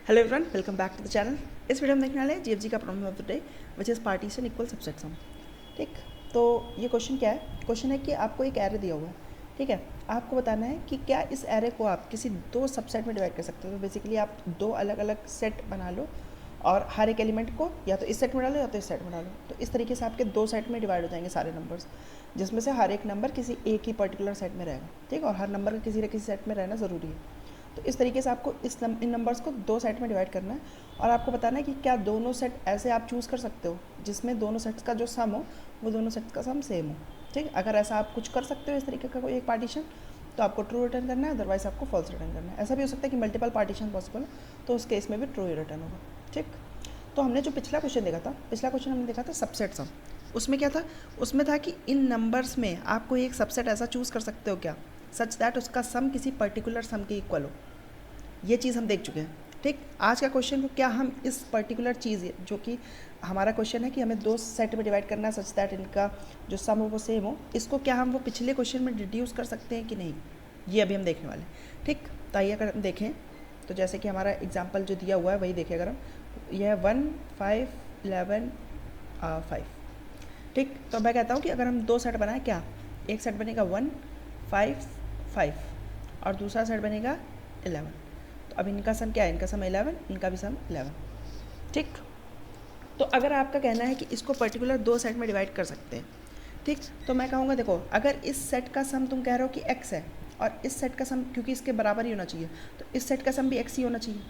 Hello everyone, welcome back to the channel. इस video में देखने वाले जीएफजी का problem of the day which is partition equal subset sum. ठीक, तो ये क्वेश्चन क्या है? क्वेश्चन है कि आपको एक एरे दिया हुआ है, ठीक है। आपको बताना है कि क्या इस एरे को आप किसी दो सबसेट में डिवाइड कर सकते हो। तो बेसिकली आप दो अलग अलग सेट बना लो और हर एक एलिमेंट को या तो इस सेट में डालो या तो इस सेट में डालो। तो इस तरीके से आपके दो सेट में डिवाइड हो जाएंगे सारे नंबर्स, जिसमें से हर एक नंबर किसी एक ही पर्टिकुलर सेट में रहेगा, ठीक। और हर नंबर का किसी न किसी सेट में रहना ज़रूरी है। तो इस तरीके से आपको इन नंबर्स को दो सेट में डिवाइड करना है और आपको बताना है कि क्या दोनों सेट ऐसे आप चूज़ कर सकते हो जिसमें दोनों सेट्स का जो सम हो वो दोनों सेट्स का सम सेम हो, ठीक। अगर ऐसा आप कुछ कर सकते हो इस तरीके का कोई एक पार्टीशन, तो आपको ट्रू रिटर्न करना है, अदरवाइज आपको फॉल्स रिटर्न करना है। ऐसा भी हो सकता है कि मल्टीपल पार्टीशन पॉसिबल हो, तो उस केस में भी ट्रू ही रिटर्न होगा, ठीक। तो हमने जो पिछला क्वेश्चन देखा था, हमने देखा था सबसेट सम। उसमें क्या था? उसमें था कि इन नंबर्स में आप कोई एक सबसेट ऐसा चूज़ कर सकते हो क्या, सच दैट उसका सम किसी पर्टिकुलर सम के इक्वल हो। ये चीज़ हम देख चुके हैं, ठीक। आज का क्वेश्चन को क्या हम इस पर्टिकुलर चीज़, जो कि हमारा क्वेश्चन है कि हमें दो सेट में डिवाइड करना है सच दैट इनका जो सम हो वो सेम हो, इसको क्या हम वो पिछले क्वेश्चन में डिड्यूस कर सकते हैं कि नहीं, ये अभी हम देखने वाले हैं, ठीक। तो आइए अगर हम देखें तो जैसे कि हमारा एग्जाम्पल जो दिया हुआ है वही देखें। अगर हम यह 1 5 11 5, ठीक। तो मैं कहता हूँ कि अगर हम दो सेट बनाएं, क्या एक सेट बनेगा 1 5 5 और दूसरा सेट बनेगा 11। तो अब इनका सम क्या है? इनका सम 11, इनका भी सम 11, ठीक। तो अगर आपका कहना है कि इसको पर्टिकुलर दो सेट में डिवाइड कर सकते हैं, ठीक, तो मैं कहूँगा देखो, अगर इस सेट का सम तुम कह रहे हो कि x है और इस सेट का सम क्योंकि इसके बराबर ही होना चाहिए, तो इस सेट का सम भी x ही होना चाहिए,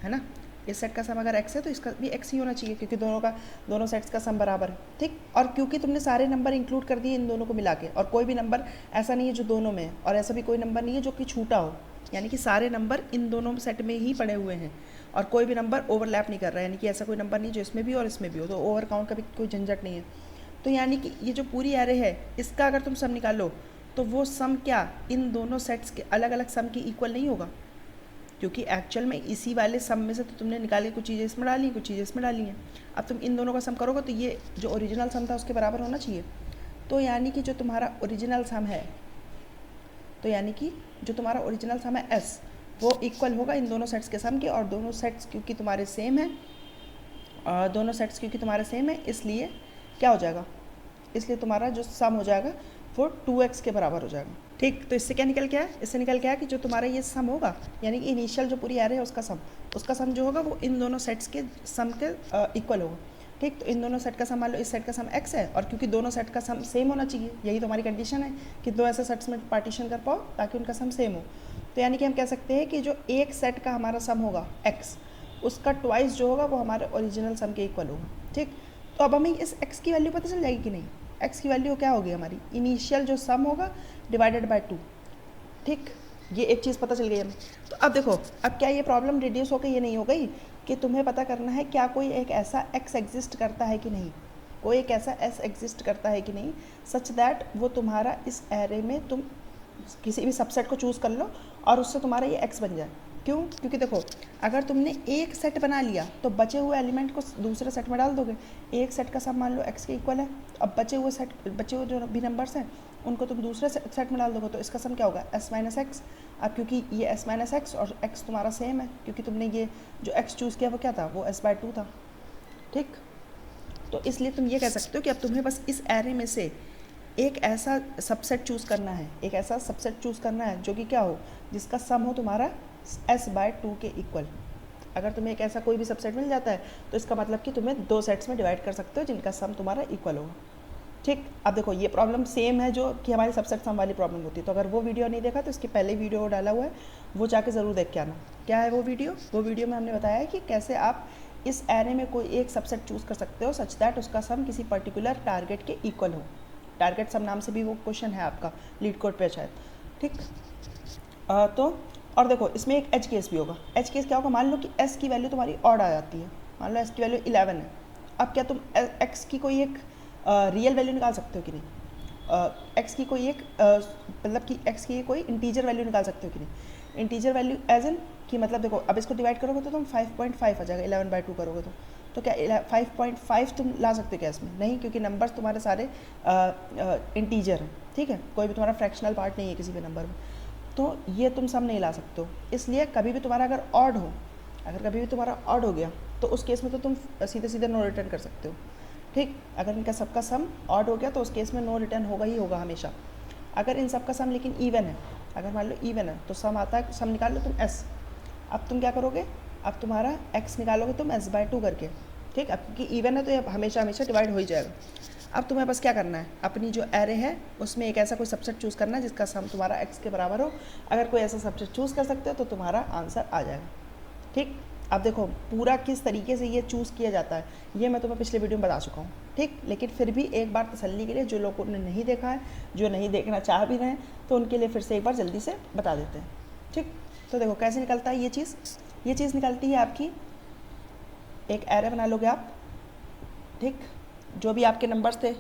है ना। इस सेट का सम अगर x है तो इसका भी x ही होना चाहिए, क्योंकि दोनों सेट्स का सम बराबर है, ठीक। और क्योंकि तुमने सारे नंबर इंक्लूड कर दिए इन दोनों को मिला के, और कोई भी नंबर ऐसा नहीं है जो दोनों में है और ऐसा भी कोई नंबर नहीं है जो कि छूटा हो, यानी कि सारे नंबर इन दोनों सेट में ही पड़े हुए हैं और कोई भी नंबर ओवरलैप नहीं कर रहा है, यानी कि ऐसा कोई नंबर नहीं जो इसमें भी और इसमें भी हो, तो ओवर काउंट का भी कोई झंझट नहीं है। तो यानी कि ये जो पूरी एरे है इसका अगर तुम सम निकालो तो वो सम क्या इन दोनों सेट्स के अलग अलग सम की इक्वल नहीं होगा, क्योंकि एक्चुअल में इसी वाले सम में से तो तुमने निकाली कुछ चीज़ें इसमें डाली, कुछ चीज़ें इसमें डाली हैं। अब तुम इन दोनों का सम करोगे तो ये जो ओरिजिनल सम था उसके बराबर होना चाहिए। तो यानी कि जो तुम्हारा ओरिजिनल सम है, तो यानी कि जो तुम्हारा ओरिजिनल सम है एस, वो इक्वल होगा इन दोनों सेट्स के सम के। और दोनों सेट्स क्योंकि तुम्हारे सेम है, इसलिए क्या हो जाएगा, इसलिए तुम्हारा जो सम हो जाएगा वो 2x के बराबर हो जाएगा, ठीक। तो इससे क्या निकल के आया? इससे निकल के आया कि जो तुम्हारा ये सम होगा, यानी कि इनिशियल जो पूरी एरे है उसका सम जो होगा वो इन दोनों सेट्स के सम के इक्वल होगा, ठीक। तो इन दोनों सेट का सम, मान लो इस सेट का सम x है और क्योंकि दोनों सेट का सम सेम होना चाहिए, यही तो हमारी कंडीशन है कि दो ऐसे सेट्स में पार्टीशन कर पाओ ताकि उनका सम सेम हो। तो यानी कि हम कह सकते हैं कि जो एक सेट का हमारा सम होगा x, उसका ट्वाइस जो होगा वो हमारे ओरिजिनल सम के इक्वल होगा, ठीक। तो अब हमें इस x की वैल्यू पता चल जाएगी कि नहीं? x की वैल्यू क्या होगी? हमारी इनिशियल जो सम होगा डिवाइडेड बाय 2, ठीक। ये एक चीज़ पता चल गई हमें। तो अब देखो, अब क्या ये प्रॉब्लम रिड्यूस हो गई? ये नहीं हो गई कि तुम्हें पता करना है क्या कोई एक ऐसा x एग्जिस्ट करता है कि नहीं, कोई एक ऐसा s एग्जिस्ट करता है कि नहीं, सच दैट वो तुम्हारा इस एरे में तुम किसी भी सबसेट को चूज़ कर लो और उससे तुम्हारा ये x बन जाए। क्यों? क्योंकि देखो, अगर तुमने एक सेट बना लिया तो बचे हुए एलिमेंट को दूसरे सेट में डाल दोगे। एक सेट का सम मान लो x के इक्वल है, अब बचे हुए जो भी नंबर्स हैं उनको तुम दूसरे सेट में डाल दोगे, तो इसका सम क्या होगा? s minus x. अब क्योंकि ये s माइनस एक्स और x तुम्हारा सेम है, क्योंकि तुमने ये जो x चूज़ किया वो क्या था? वो s/2 था, ठीक। तो इसलिए तुम ये कह सकते हो कि अब तुम्हें बस इस एरे में से एक ऐसा सबसेट चूज़ करना है, जो कि क्या हो, जिसका सम हो तुम्हारा s/2 के इक्वल। अगर तुम्हें एक ऐसा कोई भी सबसेट मिल जाता है तो इसका मतलब कि तुम्हें दो सेट्स में डिवाइड कर सकते हो जिनका सम तुम्हारा इक्वल होगा, ठीक। अब देखो, ये प्रॉब्लम सेम है जो कि हमारी सबसेट सम वाली प्रॉब्लम होती है। तो अगर वो वीडियो नहीं देखा तो इसके पहले वीडियो डाला हुआ है, वो जाके ज़रूर देख के आना। क्या है वो वीडियो में हमने बताया है कि कैसे आप इस एरे में कोई एक सबसेट चूज़ कर सकते हो सच दैट उसका सम किसी पर्टिकुलर टारगेट के इक्वल हो। टारगेट सम नाम से भी वो क्वेश्चन है आपका लीड कोड पे शायद, ठीक। तो और देखो, इसमें एक एज केस भी होगा। एज केस क्या होगा? मान लो कि s की वैल्यू तुम्हारी ऑड आ जाती है, मान लो s की वैल्यू 11 है। अब क्या तुम x की कोई एक रियल वैल्यू निकाल सकते हो कि नहीं? x की कोई एक मतलब कि x की कोई इंटीजर वैल्यू निकाल सकते हो कि नहीं? इंटीजर वैल्यू एज एन कि मतलब देखो, अब इसको डिवाइड करोगे तो तुम 5.5 आ जाएगा, 11/2 करोगे तो क्या 5.5 तुम ला सकते हो क्या इसमें? नहीं, क्योंकि नंबर्स तुम्हारे सारे इंटीजर हैं, ठीक है। कोई भी तुम्हारा फ्रैक्शनल पार्ट नहीं है किसी भी नंबर में, तो ये तुम सम नहीं ला सकते हो। इसलिए कभी भी तुम्हारा अगर ऑड हो, अगर कभी भी तुम्हारा ऑड हो गया तो उस केस में तो तुम सीधे सीधे नो रिटर्न कर सकते हो, ठीक। अगर इनका सबका सम ऑड हो गया तो उस केस में नो रिटर्न होगा ही होगा हमेशा। अगर इन सबका सम लेकिन इवन है, अगर मान लो इवन है तो सम आता है, सम निकाल लो तुम s। अब तुम क्या करोगे, अब तुम्हारा x निकालोगे तुम s/2 करके, ठीक। अब क्योंकि इवन है तो ये हमेशा हमेशा डिवाइड हो ही जाएगा। अब तुम्हें बस क्या करना है, अपनी जो एरे है उसमें एक ऐसा कोई सबसेट चूज़ करना है जिसका सम तुम्हारा x के बराबर हो। अगर कोई ऐसा सबसेट चूज़ कर सकते हो तो तुम्हारा आंसर आ जाएगा, ठीक। अब देखो पूरा किस तरीके से ये चूज़ किया जाता है ये मैं तुम्हें पिछले वीडियो में बता चुका हूँ, ठीक। लेकिन फिर भी एक बार तसल्ली के लिए, जो लोगों ने नहीं देखा है, जो नहीं देखना चाह भी रहे हैं, तो उनके लिए फिर से एक बार जल्दी से बता देते हैं, ठीक। तो देखो कैसे निकलता है ये चीज़ निकलती है आपकी, एक एरे बना लोगे आप, ठीक। जो भी आपके नंबर्स थे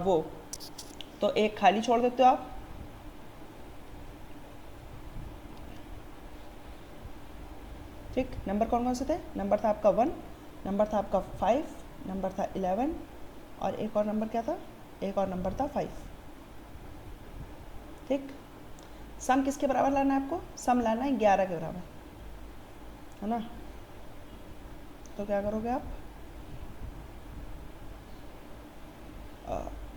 वो तो एक खाली छोड़ देते हो आप, ठीक। नंबर कौन कौन से थे, नंबर था आपका 1, नंबर था आपका 5, नंबर था 11 और एक और नंबर क्या था, एक और नंबर था 5, ठीक। सम किसके बराबर लाना है आपको, सम लाना है 11 के बराबर, है ना। तो क्या करोगे आप,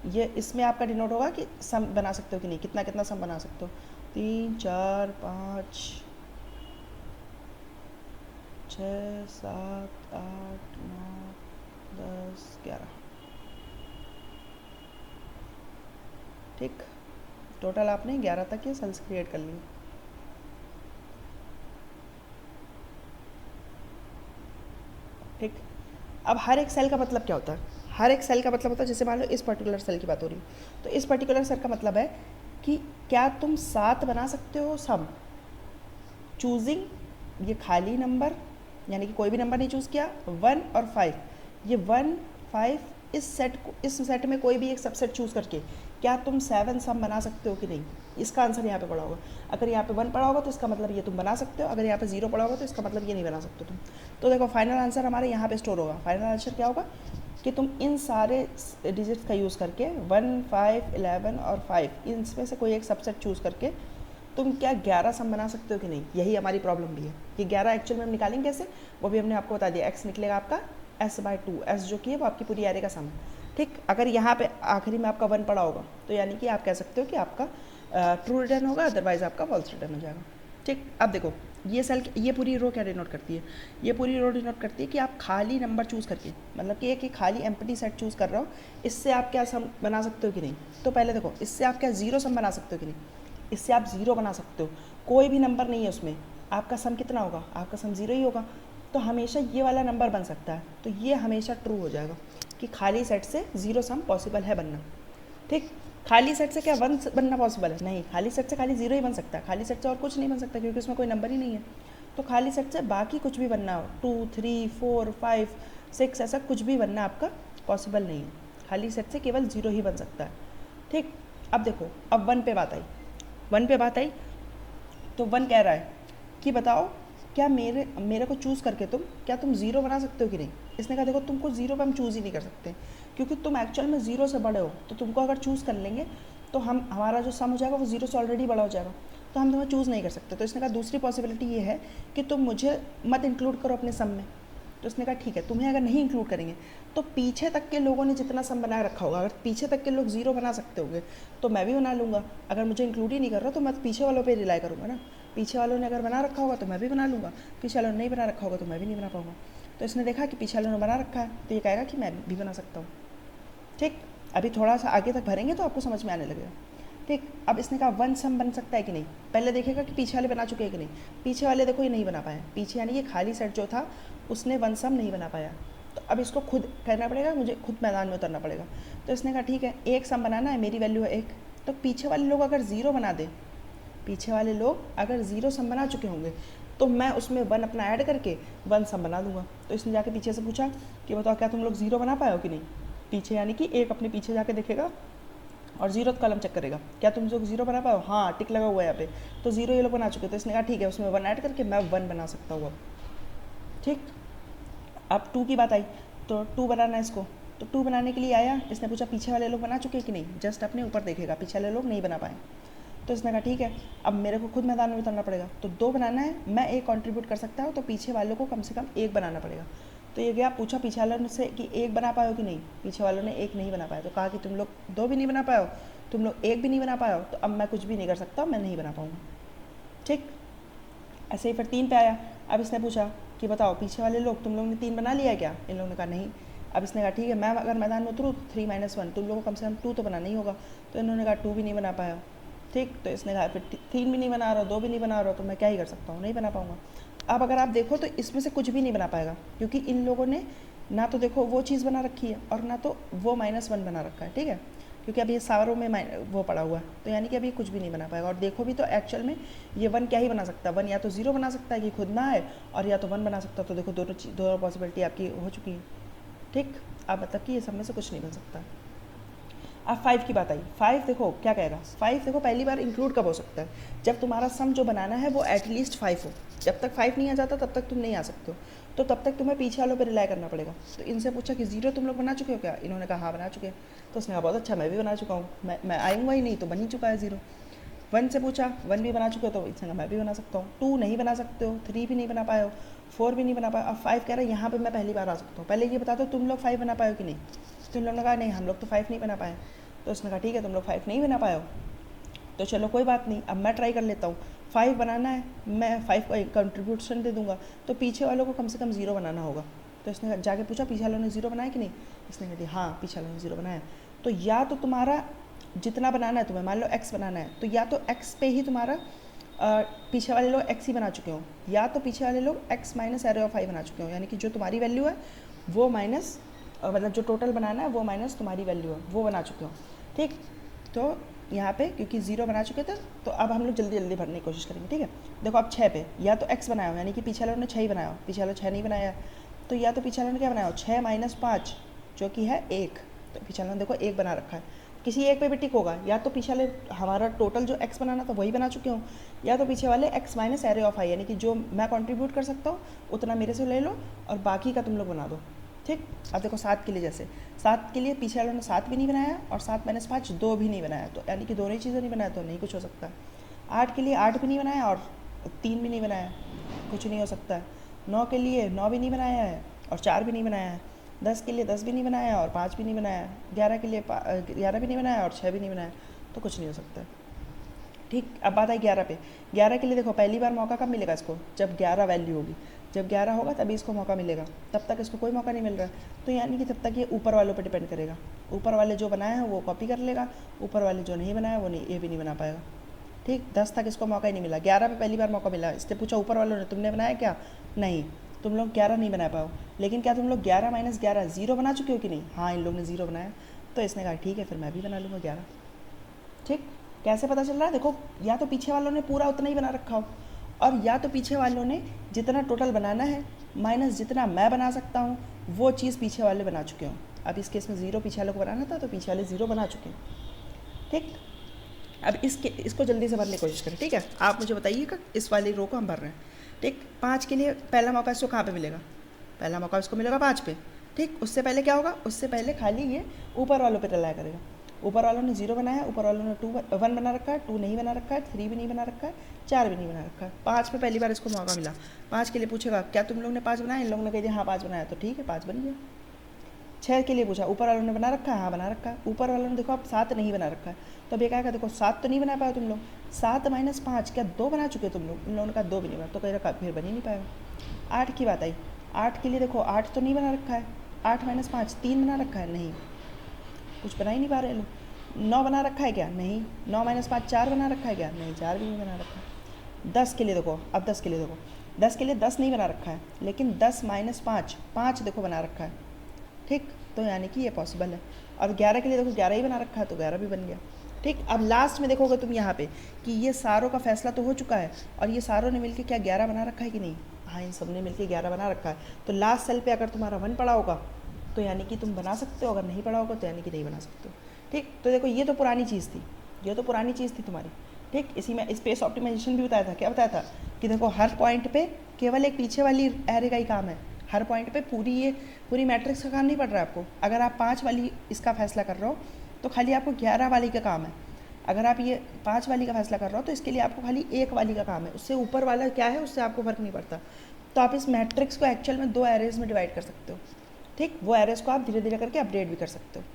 ये इसमें आपका डिनोट होगा कि सम बना सकते हो कि नहीं, कितना कितना सम बना सकते हो, 3 4 5 6 7 8 9 10 11, ठीक। टोटल आपने 11 तक ये सेल्स क्रिएट कर लिए, ठीक। अब हर एक सेल का मतलब क्या होता है, हर एक सेल का मतलब होता है, जैसे मान लो इस पर्टिकुलर सेल की बात हो रही है तो इस पर्टिकुलर सेल का मतलब है कि क्या तुम 7 बना सकते हो सम चूजिंग ये खाली नंबर, यानी कि कोई भी नंबर नहीं चूज़ किया, 1 और 5, ये 1 5 इस सेट में कोई भी एक सबसेट चूज़ करके क्या तुम 7 सम बना सकते हो कि नहीं, इसका आंसर यहाँ पे पड़ा होगा। अगर यहाँ पे 1 पड़ा होगा तो इसका मतलब ये तुम बना सकते हो, अगर यहाँ पे 0 पड़ा होगा तो इसका मतलब ये नहीं बना सकते तुम। तो देखो फाइनल आंसर हमारे यहाँ पे स्टोर होगा। फाइनल आंसर क्या होगा कि तुम इन सारे डिजिट्स का यूज़ करके 1 5 11 और 5 इनमें से कोई एक सबसेट चूज़ करके तुम क्या 11 सम बना सकते हो कि नहीं, यही हमारी प्रॉब्लम भी है। ये 11 एक्चुअल में हम निकालेंगे कैसे, वो भी हमने आपको बता दिया। x निकलेगा आपका s/2, s जो कि है वो आपकी पूरी एरे का सम है, ठीक। अगर यहाँ पे आखिरी में आपका 1 पड़ा होगा तो यानी कि आप कह सकते हो कि आपका ट्रू रिटर्न होगा, अदरवाइज आपका फॉल्स रिटर्न हो जाएगा, ठीक। अब देखो ये सेल, ये पूरी रो क्या डिनोट करती है, ये पूरी रो डिनोट करती है कि आप खाली नंबर चूज़ करके, मतलब कि एक खाली एम्प्टी सेट चूज़ कर रहे हो, इससे आप क्या सम बना सकते हो कि नहीं। तो पहले देखो इससे आप क्या 0 सम बना सकते हो कि नहीं, इससे आप 0 बना सकते हो, कोई भी नंबर नहीं है उसमें, आपका सम कितना होगा, आपका सम 0 ही होगा। तो हमेशा ये वाला नंबर बन सकता है, तो ये हमेशा ट्रू हो जाएगा कि खाली सेट से 0 सम पॉसिबल है बनना, ठीक। खाली सेट से क्या 1 बनना पॉसिबल है, नहीं, खाली सेट से खाली 0 ही बन सकता है, खाली सेट से और कुछ नहीं बन सकता क्योंकि उसमें कोई नंबर ही नहीं है। तो खाली सेट से बाकी कुछ भी बनना हो, 2 3 4 5 6 ऐसा कुछ भी बनना आपका पॉसिबल नहीं है, खाली सेट से केवल 0 ही बन सकता है, ठीक। अब देखो अब 1 पे बात आई, तो 1 कह रहा है कि बताओ क्या मेरे को चूज़ करके क्या तुम 0 बना सकते हो कि नहीं। इसने कहा देखो तुमको 0 पे हम चूज़ ही नहीं कर सकते क्योंकि तुम एक्चुअल में 0 से बड़े हो, तो तुमको अगर चूज़ कर लेंगे तो हमारा जो सम हो जाएगा वो 0 से ऑलरेडी बड़ा हो जाएगा, तो हम तुम्हें चूज़ नहीं कर सकते। तो इसने कहा दूसरी पॉसिबिलिटी ये है कि तुम मुझे मत इंक्लूड करो अपने सम में। तो उसने कहा ठीक है, तुम्हें अगर नहीं इंक्लूड करेंगे तो पीछे तक के लोगों ने जितना सम बना रखा होगा, अगर पीछे तक के लोग 0 बना सकते होंगे तो मैं भी बना लूँगा। अगर मुझे इंक्लूड ही नहीं कर रहा तो मैं पीछे वालों पे रिलाई करूँगा ना, पीछे वालों ने अगर बना रखा होगा तो मैं भी बना लूँगा, पीछे वालों ने नहीं बना रखा होगा तो मैं भी नहीं बना पाऊँगा। तो इसने देखा कि पीछे वालों ने बना रखा है तो ये कहेगा कि मैं भी बना सकता हूँ, ठीक। अभी थोड़ा सा आगे तक भरेंगे तो आपको समझ में आने लगेगा, ठीक। अब इसने कहा 1 सम बन सकता है कि नहीं, पहले देखेगा कि पीछे वाले बना चुके हैं कि नहीं। पीछे वाले देखो ये नहीं बना पाया, पीछे यानी ये खाली सेट जो था उसने 1 सम नहीं बना पाया, तो अब इसको खुद करना पड़ेगा, मुझे खुद मैदान में उतरना पड़ेगा। तो इसने कहा ठीक है 1 सम बनाना है, मेरी वैल्यू है 1, तो पीछे वाले लोग अगर 0 बना दें, पीछे वाले लोग अगर 0 सम बना चुके होंगे तो मैं उसमें 1 अपना ऐड करके 1 सम बना दूंगा। तो इसने जाके पीछे से पूछा कि बताओ क्या तुम लोग 0 बना पाए हो कि नहीं। पीछे यानी कि एक अपने पीछे जाके देखेगा और 0 कॉलम चेक करेगा, क्या तुम लोग 0 बना पाओ, हाँ टिक लगा हुआ है यहाँ पे, तो 0 ये लोग बना चुके। तो इसने कहा ठीक है उसमें 1 ऐड करके मैं 1 बना सकता हूँ अब, ठीक। अब 2 की बात आई, तो 2 बनाना है इसको, तो 2 बनाने के लिए आया, इसने पूछा पीछे वाले लोग बना चुके हैं कि नहीं, जस्ट अपने ऊपर देखेगा पीछे वाले लोग नहीं बना पाए। तो इसने कहा ठीक है, अब मेरे को खुद मैदान में उतरना पड़ेगा, तो 2 बनाना है, मैं 1 कंट्रीब्यूट कर सकता हूँ, तो पीछे वालों को कम से कम 1 बनाना पड़ेगा। तो ये गया, पूछा पीछे वालों से कि 1 बना पाओ कि नहीं, पीछे वालों ने 1 नहीं बना पाया, तो कहा कि तुम लोग 2 भी नहीं बना पाओ, तुम लोग 1 भी नहीं बना पाओ, तो अब मैं कुछ भी नहीं कर सकता, मैं नहीं बना पाऊँगा। ठीक, ऐसे ही फिर 3 पे आया। अब इसने पूछा कि बताओ पीछे वाले लोग, तुम लोगों ने 3 बना लिया है क्या? इन लोगों ने कहा नहीं। अब इसने कहा ठीक है, मैं अगर मैदान में उतरूँ 3 - 1, तुम लोगों को कम से कम 2 तो बनाना ही होगा। तो इन्होंने कहा 2 भी नहीं बना पाया। ठीक, तो इसने कहा फिर 3 भी नहीं बना रहा, 2 भी नहीं बना रहा, तो मैं क्या ही कर सकता हूँ, नहीं बना पाऊँगा। अब अगर आप देखो तो इसमें से कुछ भी नहीं बना पाएगा, क्योंकि इन लोगों ने ना तो देखो वो चीज़ बना रखी है और ना तो वो -1 बना रखा है। ठीक है, क्योंकि अभी ये सारों में वो पड़ा हुआ है, तो यानी कि अभी कुछ भी नहीं बना पाएगा। और देखो भी तो एक्चुअल में ये 1 क्या ही बना सकता है, 1 या तो 0 बना सकता है कि खुद ना है, और या तो 1 बना सकता है। तो देखो दोनों पॉसिबिलिटी आपकी हो चुकी है। ठीक, अब मतलब कि ये सब में से कुछ नहीं बन सकता। अब 5 की बात आई। 5 देखो क्या कहेगा, 5 देखो पहली बार इंक्लूड कब हो सकता है, जब तुम्हारा सम जो बनाना है वो एटलीस्ट 5 हो। जब तक 5 नहीं आ जाता तब तक तुम नहीं आ सकते हो, तो तब तक तुम्हें पीछे वालों पर रिलाई करना पड़ेगा। तो इनसे पूछा कि 0 तुम लोग बना चुके हो क्या? इन्होंने कहा हाँ बना चुके हैं। तो उसने कहा बहुत अच्छा, मैं भी बना चुका हूँ, मैं आऊँगा ही नहीं, तो बन ही चुका है 0। 1 से पूछा, 1 भी बना चुके हो, तो इसने कहा मैं भी बना सकता हूँ। 2 नहीं बना सकते हो, 3 भी नहीं बना पाए हो, 4 भी नहीं बना पाए। अब 5 कह रहा है यहाँ पे मैं पहली बार आ सकता हूँ, पहले ये बता दो तुम लोग 5 बना पाए हो कि नहीं। तो इन लोगों ने कहा नहीं, हम लोग तो 5 नहीं बना पाए। तो उसने कहा ठीक है, तुम लोग 5 नहीं बना पाए हो, तो चलो कोई बात नहीं, अब मैं ट्राई कर लेता हूँ। 5 बनाना है, मैं 5 को एक कंट्रीब्यूशन दे दूंगा, तो पीछे वालों को कम से कम 0 बनाना होगा। तो इसने जाके पूछा पीछे वालों ने 0 बनाया कि नहीं? इसने कहा दी हाँ, पीछे वालों ने 0 बनाया। तो या तो तुम्हारा जितना बनाना है तुम्हें, मान लो x बनाना है, तो या तो x पे ही तुम्हारा पीछे वाले लोग x ही बना चुके हो, या तो पीछे वाले लोग x minus array of i बना चुके हो, यानी कि जो तुम्हारी वैल्यू है वो माइनस मतलब जो टोटल बनाना है वो माइनस तुम्हारी वैल्यू है वो बना चुके हो। ठीक, तो यहाँ पे क्योंकि 0 बना चुके थे, तो अब हम लोग जल्दी जल्दी भरने की कोशिश करेंगे। ठीक है, देखो अब 6 पे या तो x बनाया हो, यानी कि पीछे वालों ने 6 ही बनाया हो, पीछे वालों 6 नहीं बनाया, तो या तो पीछे वालों ने क्या बनाया हो, 6 - 5 जो कि है 1, तो पीछे वालों ने देखो 1 बना रखा है, किसी एक पे भी टिक होगा। या तो पीछे वाले हमारा टोटल जो x बनाना था वही बना चुके हो, या तो पीछे वाले x minus array of i, यानी कि जो मैं कंट्रीब्यूट कर सकता हूँ उतना मेरे से ले लो और बाकी का तुम लोग बना दो। ठीक, अब देखो 7 के लिए, जैसे 7 के लिए पीछे वालों ने 7 भी नहीं बनाया और 7 - 5 2 भी नहीं बनाया, तो यानी कि दोनों ही चीज़ें नहीं बनाया, तो नहीं कुछ हो सकता। 8 के लिए 8 भी नहीं बनाया और 3 भी नहीं बनाया, कुछ नहीं हो सकता। 9 के लिए 9 भी नहीं बनाया है और 4 भी नहीं बनाया है। 10 के लिए 10 भी नहीं बनाया और 5 भी नहीं बनाया। 11 के लिए 11 भी नहीं बनाया और 6 भी नहीं बनाया, तो कुछ नहीं हो सकता। ठीक, अब बात आई 11 पे। 11 के लिए देखो पहली बार मौका कब मिलेगा इसको, जब 11 वैल्यू होगी, जब 11 होगा तभी इसको मौका मिलेगा, तब तक इसको कोई मौका नहीं मिल रहा है। तो यानी कि तब तक ये ऊपर वालों पर डिपेंड करेगा, ऊपर वाले जो बनाए हैं वो कॉपी कर लेगा, ऊपर वाले जो नहीं बनाया वो नहीं, ये भी नहीं बना पाएगा। ठीक, 10 तक इसको मौका ही नहीं मिला, 11 पे पहली बार मौका मिला। इसने पूछा ऊपर वालों ने तुमने बनाया क्या? नहीं, तुम लोग 11 नहीं बना पाओ, लेकिन क्या तुम लोग 11 - 11 0 बना चुके हो कि नहीं? हाँ, इन लोग ने 0 बनाया। तो इसने कहा ठीक है, फिर मैं भी बना लूँगा 11। ठीक, कैसे पता चल रहा है? देखो या तो पीछे वालों ने पूरा उतना ही बना रखा हो, और या तो पीछे वालों ने जितना टोटल बनाना है माइनस जितना मैं बना सकता हूँ वो चीज़ पीछे वाले बना चुके हों। अब इस केस में 0 पीछे वालों को बनाना था, तो पीछे वाले 0 बना चुके हैं। ठीक, अब इसको जल्दी से भरने की कोशिश करें। ठीक है, आप मुझे बताइएगा इस वाली रो को हम भर रहे हैं। ठीक, 5 के लिए पहला मौका इसको कहाँ पे मिलेगा? पहला मौका इसको मिलेगा 5 पे। ठीक, उससे पहले क्या होगा? उससे पहले खाली ये ऊपर वालों पे रिलाई करेगा। ऊपर वालों ने 0 बनाया, ऊपर वालों ने 1 बना रखा है, 2 नहीं बना रखा है, 3 भी नहीं बना रखा है, 4 भी नहीं बना रखा है। 5 पे पहली बार इसको मौका मिला। 5 के लिए पूछेगा क्या तुम लोग ने 5 बनाया? इन लोगों ने कह दिया हाँ 5 बनाया, तो ठीक है 5 बन गया। 6 के लिए पूछा ऊपर वालों ने बना रखा है? हाँ बना रखा है। ऊपर वालों ने देखो अब 7 नहीं बना रखा है, तो अब ये क्या देखो 7 तो नहीं बना पाया तुम लोग, 7 - 5 क्या 2 बना चुके तुम लोग? इन लोगों ने कहा 2 भी नहीं बना, तो कह रखा फिर बन ही नहीं पाएगा। 8 की बात आई। 8 के लिए देखो 8 तो नहीं बना रखा है, 8 - 5 3 बना रखा है, नहीं कुछ बना ही नहीं पा रहे लोग। 9 बना रखा है क्या? नहीं। 9 - 5 4 बना रखा है क्या? नहीं, 4 भी नहीं बना रखा है। 10 के लिए देखो, अब 10 के लिए देखो, 10 के लिए 10 नहीं बना रखा है, लेकिन 10 - 5 5 देखो बना रखा है। ठीक, तो यानी कि ये पॉसिबल है। और 11 के लिए देखो 11 ही बना रखा है, तो 11 भी बन गया। ठीक, अब लास्ट में देखोगे तुम यहाँ पे कि ये सारों का फैसला तो हो चुका है, और ये सारों ने मिलकर क्या 11 बना रखा है कि नहीं? हाँ, इन सब ने मिलकर 11 बना रखा है। तो लास्ट सेल पे अगर तुम्हारा 1 पड़ा होगा तो यानी कि तुम बना सकते हो, अगर नहीं पड़ा होगा तो यानी कि नहीं बना सकते हो। ठीक, तो देखो ये तो पुरानी चीज़ थी, ये तो पुरानी चीज़ थी तुम्हारी। ठीक, इसी में स्पेस ऑप्टिमाइजेशन भी बताया था। क्या बताया था? कि देखो हर पॉइंट पे केवल एक पीछे वाली एरे का ही काम है, हर पॉइंट पे पूरी मैट्रिक्स का काम नहीं पड़ रहा है आपको। अगर आप 5 वाली इसका फैसला कर रहे हो तो खाली आपको 11 वाली का काम है। अगर आप ये 5 वाली का फैसला कर रहे हो तो इसके लिए आपको खाली 1 वाली का काम है, उससे ऊपर वाला क्या है उससे आपको फ़र्क नहीं पड़ता। तो आप इस मैट्रिक्स को एक्चुअल में 2 एरेज में डिवाइड कर सकते हो, ठीक। वो एरेज को आप धीरे धीरे करके अपडेट भी कर सकते हो,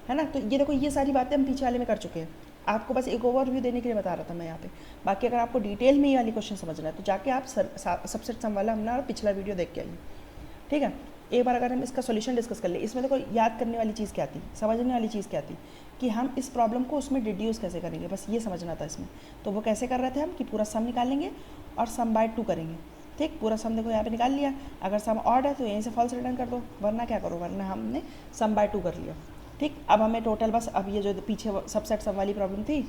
है ना। तो ये देखो ये सारी बातें हम पीछे वाले में कर चुके हैं, आपको बस एक ओवरव्यू देने के लिए बता रहा था मैं यहाँ पे। बाकी अगर आपको डिटेल में ये वाली क्वेश्चन समझना है तो जाके आप सबसेट सम वाला हमने पिछला वीडियो देख के आइए, ठीक है। एक बार अगर हम इसका सॉल्यूशन डिस्कस कर ले, इसमें देखो याद करने वाली चीज़ क्या थी, समझने वाली चीज़ क्या थी कि हम इस प्रॉब्लम को उसमें डिड्यूस कैसे करेंगे, बस ये समझना था इसमें। तो वो कैसे कर रहे थे हम कि पूरा सम निकालेंगे और सम बाय 2 करेंगे, ठीक। पूरा सम देखो यहाँ पे निकाल लिया, अगर सम ऑड है तो यहीं से फॉल्स रिटर्न कर दो, वरना क्या करो, वरना हमने सम बाय 2 कर लिया, ठीक। अब हमें टोटल बस अब ये जो पीछे सबसेट सम वाली प्रॉब्लम थी,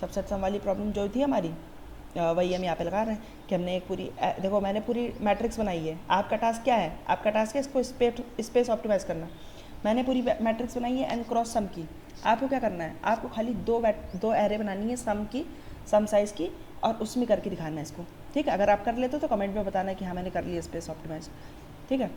सबसेट सम वाली प्रॉब्लम जो थी हमारी वही हम यहाँ पे लगा रहे हैं कि हमने एक पूरी देखो मैंने पूरी मैट्रिक्स बनाई है। आपका टास्क क्या है, आपका टास्क है इसको स्पेस ऑप्टिमाइज़ करना। मैंने पूरी मैट्रिक्स बनाई है एन क्रॉस सम की। आपको क्या करना है, आपको खाली दो एरे बनानी है सम की, सम साइज़ की, और उसमें करके दिखाना है इसको, ठीक है। अगर आप कर लेते हो तो कमेंट में बताना है कि हाँ मैंने कर लिया स्पेस ऑप्टिमाइज, ठीक है।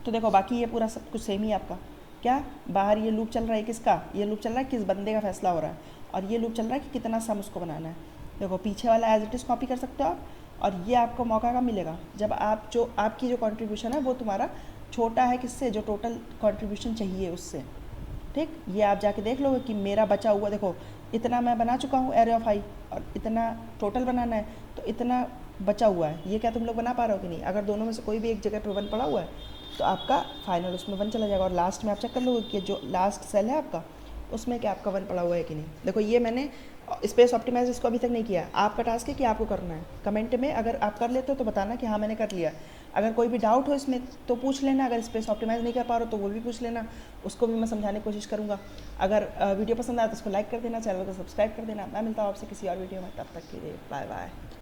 तो देखो बाकी ये पूरा सब कुछ सेम ही आपका क्या, बाहर ये लूप चल रहा है किसका, ये लूप चल रहा है किस बंदे का फैसला हो रहा है, और ये लूप चल रहा है कि कितना सम उसको बनाना है। देखो पीछे वाला एज इट इज़ कॉपी कर सकते हो आप, और ये आपको मौका कब मिलेगा, जब आप जो आपकी जो कंट्रीब्यूशन है वो तुम्हारा छोटा है किससे, जो टोटल कंट्रीब्यूशन चाहिए उससे, ठीक। ये आप जाके देख लोगे कि मेरा बचा हुआ देखो इतना मैं बना चुका हूँ एरे ऑफ आई, और इतना टोटल बनाना है तो इतना बचा हुआ है। ये क्या तुम लोग बना पा रहे हो कि नहीं, अगर दोनों में से कोई भी एक जगह पर 1 पड़ा हुआ है तो आपका फाइनल उसमें 1 चला जाएगा, और लास्ट में आप चेक कर लोगे कि जो लास्ट सेल है आपका उसमें क्या आपका 1 पड़ा हुआ है कि नहीं। देखो ये मैंने स्पेस ऑप्टिमाइज इसको अभी तक नहीं किया, आपका टास्क है कि आपको करना है। कमेंट में अगर आप कर लेते हो तो बताना कि हाँ मैंने कर लिया। अगर कोई भी डाउट हो इसमें तो पूछ लेना, अगर स्पेस ऑप्टिमाइज नहीं कर पा रहे हो तो वो भी पूछ लेना, उसको भी मैं समझाने की कोशिश करूँगा। अगर वीडियो पसंद आए तो उसको लाइक कर देना, चैनल को सब्सक्राइब कर देना। मैं मिलता हूँ आपसे किसी और वीडियो में, तब तक के लिए बाय बाय।